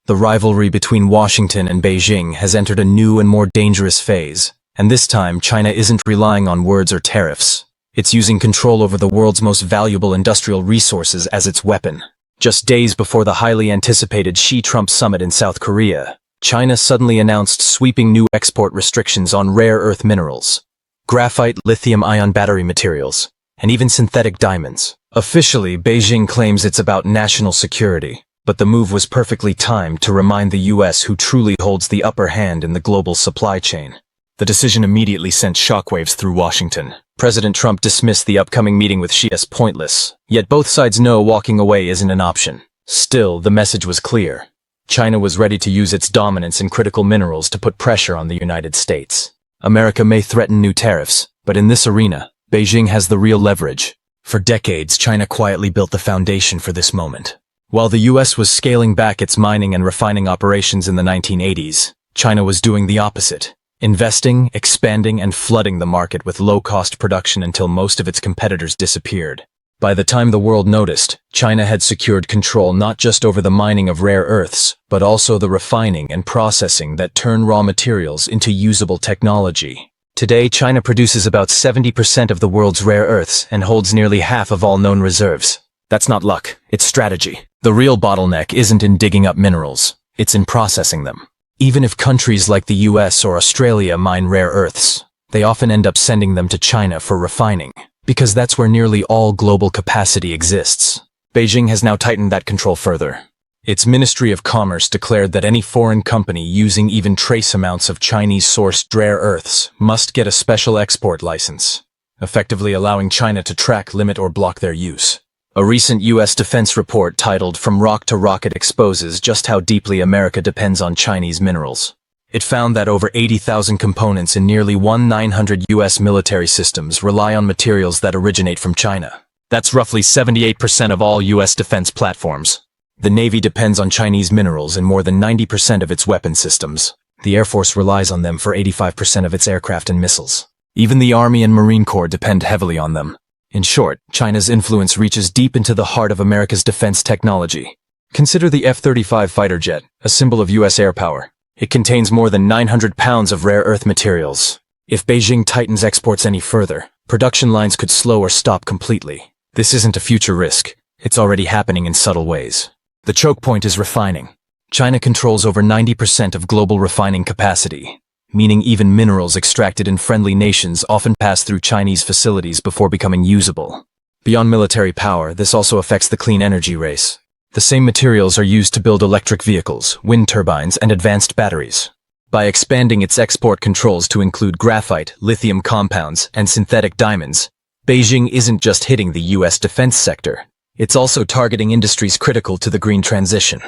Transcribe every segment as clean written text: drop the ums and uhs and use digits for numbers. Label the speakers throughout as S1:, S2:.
S1: The rivalry between Washington and Beijing has entered a new and more dangerous phase, and this time China isn't relying on words or tariffs. It's using control over the world's most valuable industrial resources as its weapon. Just days before the highly anticipated Xi-Trump summit in South Korea, China suddenly announced sweeping new export restrictions on rare earth minerals, graphite, lithium-ion battery materials, and even synthetic diamonds. Officially, Beijing claims it's about national security, but the move was perfectly timed to remind the US who truly holds the upper hand in the global supply chain. The decision immediately sent shockwaves through Washington. President Trump dismissed the upcoming meeting with Xi as pointless, yet both sides know walking away isn't an option. Still, the message was clear. China was ready to use its dominance in critical minerals to put pressure on the United States. America may threaten new tariffs, but in this arena, Beijing has the real leverage. For decades, China quietly built the foundation for this moment. While the US was scaling back its mining and refining operations in the 1980s, China was doing the opposite, investing, expanding, and flooding the market with low-cost production until most of its competitors disappeared. By the time the world noticed, China had secured control not just over the mining of rare earths, but also the refining and processing that turn raw materials into usable technology. Today, China produces about 70% of the world's rare earths and holds nearly half of all known reserves. That's not luck, it's strategy. The real bottleneck isn't in digging up minerals, it's in processing them. Even if countries like the US or Australia mine rare earths, they often end up sending them to China for refining, because that's where nearly all global capacity exists. Beijing has now tightened that control further. Its Ministry of Commerce declared that any foreign company using even trace amounts of Chinese-sourced rare earths must get a special export license, effectively allowing China to track, limit, or block their use. A recent U.S. defense report titled "From Rock to Rocket" exposes just how deeply America depends on Chinese minerals. It found that over 80,000 components in nearly 1,900 U.S. military systems rely on materials that originate from China. That's roughly 78% of all U.S. defense platforms. The Navy depends on Chinese minerals in more than 90% of its weapon systems. The Air Force relies on them for 85% of its aircraft and missiles. Even the Army and Marine Corps depend heavily on them. In short, China's influence reaches deep into the heart of America's defense technology. Consider the F-35 fighter jet, a symbol of U.S. air power. It contains more than 900 pounds of rare earth materials. If Beijing tightens exports any further, production lines could slow or stop completely. This isn't a future risk. It's already happening in subtle ways. The choke point is refining. China controls over 90% of global refining capacity, meaning even minerals extracted in friendly nations often pass through Chinese facilities before becoming usable. Beyond military power, this also affects the clean energy race. The same materials are used to build electric vehicles, wind turbines, and advanced batteries. By expanding its export controls to include graphite, lithium compounds, and synthetic diamonds, Beijing isn't just hitting the U.S. defense sector. It's also targeting industries critical to the green transition.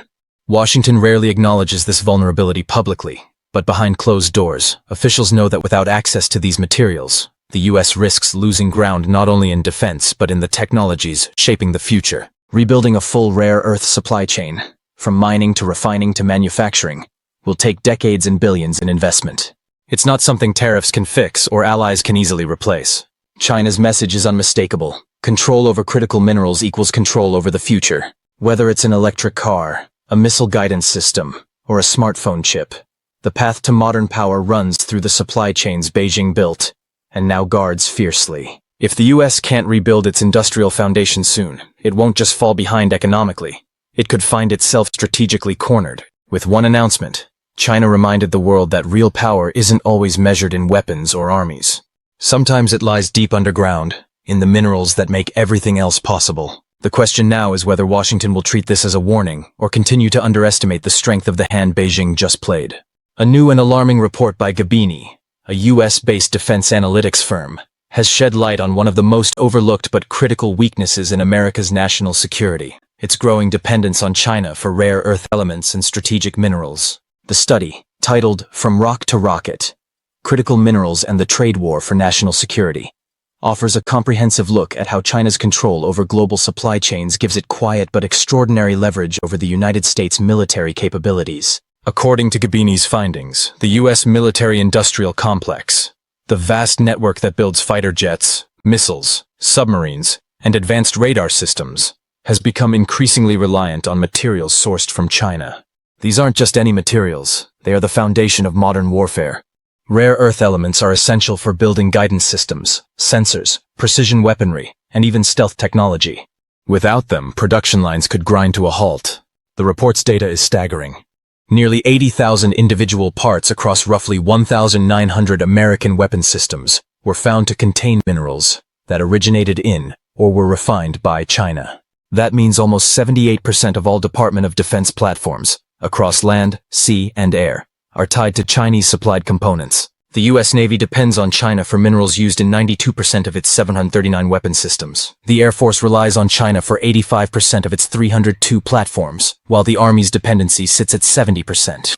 S1: Washington rarely acknowledges this vulnerability publicly, but behind closed doors, officials know that without access to these materials, the U.S. risks losing ground not only in defense but in the technologies shaping the future. Rebuilding a full rare earth supply chain, from mining to refining to manufacturing, will take decades and billions in investment. It's not something tariffs can fix or allies can easily replace. China's message is unmistakable. Control over critical minerals equals control over the future. Whether it's an electric car, a missile guidance system, or a smartphone chip, the path to modern power runs through the supply chains Beijing built, and now guards fiercely. If the U.S. can't rebuild its industrial foundation soon, it won't just fall behind economically. It could find itself strategically cornered. With one announcement, China reminded the world that real power isn't always measured in weapons or armies. Sometimes it lies deep underground, in the minerals that make everything else possible. The question now is whether Washington will treat this as a warning or continue to underestimate the strength of the hand Beijing just played. A new and alarming report by Gabini, a US-based defense analytics firm, has shed light on one of the most overlooked but critical weaknesses in America's national security: its growing dependence on China for rare earth elements and strategic minerals. The study, titled "From Rock to Rocket: Critical Minerals and the Trade War for National Security," offers a comprehensive look at how China's control over global supply chains gives it quiet but extraordinary leverage over the United States' military capabilities. According to Gabini's findings, the U.S. military-industrial complex, the vast network that builds fighter jets, missiles, submarines, and advanced radar systems, has become increasingly reliant on materials sourced from China. These aren't just any materials, they are the foundation of modern warfare. Rare earth elements are essential for building guidance systems, sensors, precision weaponry, and even stealth technology. Without them, production lines could grind to a halt. The report's data is staggering. Nearly 80,000 individual parts across roughly 1,900 American weapon systems were found to contain minerals that originated in or were refined by China. That means almost 78% of all Department of Defense platforms, across land, sea, and air, are tied to Chinese-supplied components. The U.S. Navy depends on China for minerals used in 92% of its 739 weapon systems. The Air Force relies on China for 85% of its 302 platforms, while the Army's dependency sits at 70%.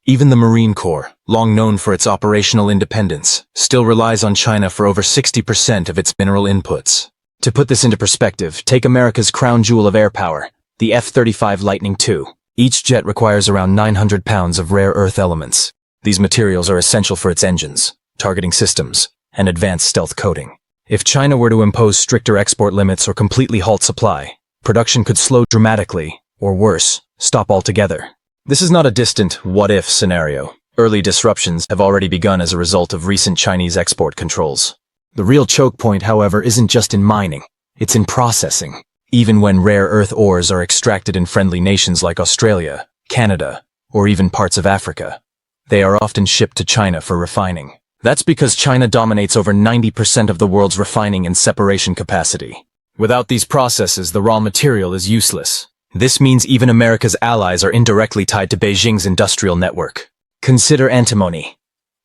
S1: Even the Marine Corps, long known for its operational independence, still relies on China for over 60% of its mineral inputs. To put this into perspective, take America's crown jewel of air power, the F-35 Lightning II. Each jet requires around 900 pounds of rare earth elements. These materials are essential for its engines, targeting systems, and advanced stealth coating. If China were to impose stricter export limits or completely halt supply, production could slow dramatically, or worse, stop altogether. This is not a distant what-if scenario. Early disruptions have already begun as a result of recent Chinese export controls. The real choke point, however, isn't just in mining, it's in processing. Even when rare earth ores are extracted in friendly nations like Australia, Canada, or even parts of Africa, they are often shipped to China for refining. That's because China dominates over 90% of the world's refining and separation capacity. Without these processes, the raw material is useless. This means even America's allies are indirectly tied to Beijing's industrial network. Consider antimony,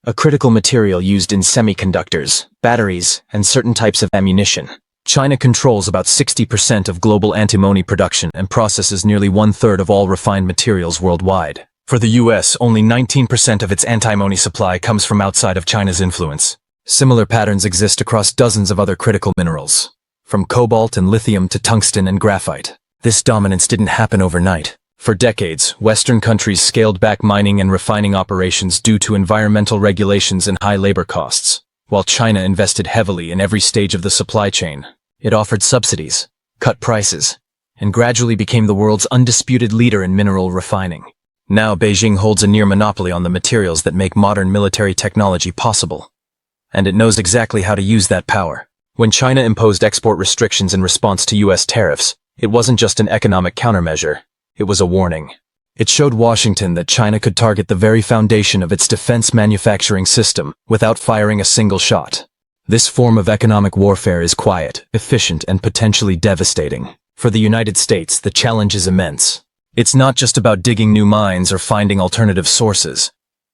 S1: a critical material used in semiconductors, batteries, and certain types of ammunition. China controls about 60% of global antimony production and processes nearly one-third of all refined materials worldwide. For the US, only 19% of its antimony supply comes from outside of China's influence. Similar patterns exist across dozens of other critical minerals, from cobalt and lithium to tungsten and graphite. This dominance didn't happen overnight. For decades, Western countries scaled back mining and refining operations due to environmental regulations and high labor costs. While China invested heavily in every stage of the supply chain, it offered subsidies, cut prices, and gradually became the world's undisputed leader in mineral refining. Now Beijing holds a near monopoly on the materials that make modern military technology possible. And it knows exactly how to use that power. When China imposed export restrictions in response to US tariffs, it wasn't just an economic countermeasure, it was a warning. It showed Washington that China could target the very foundation of its defense manufacturing system without firing a single shot. This form of economic warfare is quiet, efficient, and potentially devastating. For the United States, the challenge is immense. It's not just about digging new mines or finding alternative sources.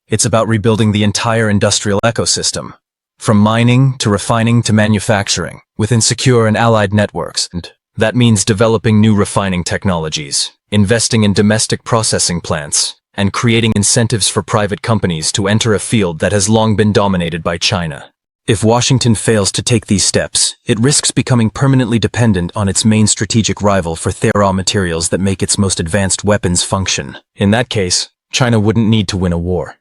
S1: It's about rebuilding the entire industrial ecosystem, from mining to refining to manufacturing, within secure and allied networks. And that means developing new refining technologies, investing in domestic processing plants, and creating incentives for private companies to enter a field that has long been dominated by China. If Washington fails to take these steps, it risks becoming permanently dependent on its main strategic rival for the raw materials that make its most advanced weapons function. In that case, China wouldn't need to win a war.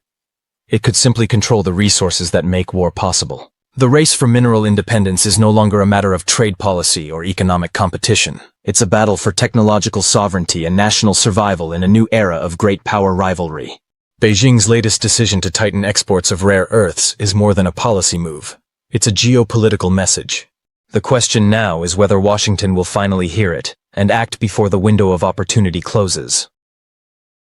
S1: It could simply control the resources that make war possible. The race for mineral independence is no longer a matter of trade policy or economic competition. It's a battle for technological sovereignty and national survival in a new era of great power rivalry. Beijing's latest decision to tighten exports of rare earths is more than a policy move. It's a geopolitical message. The question now is whether Washington will finally hear it and act before the window of opportunity closes.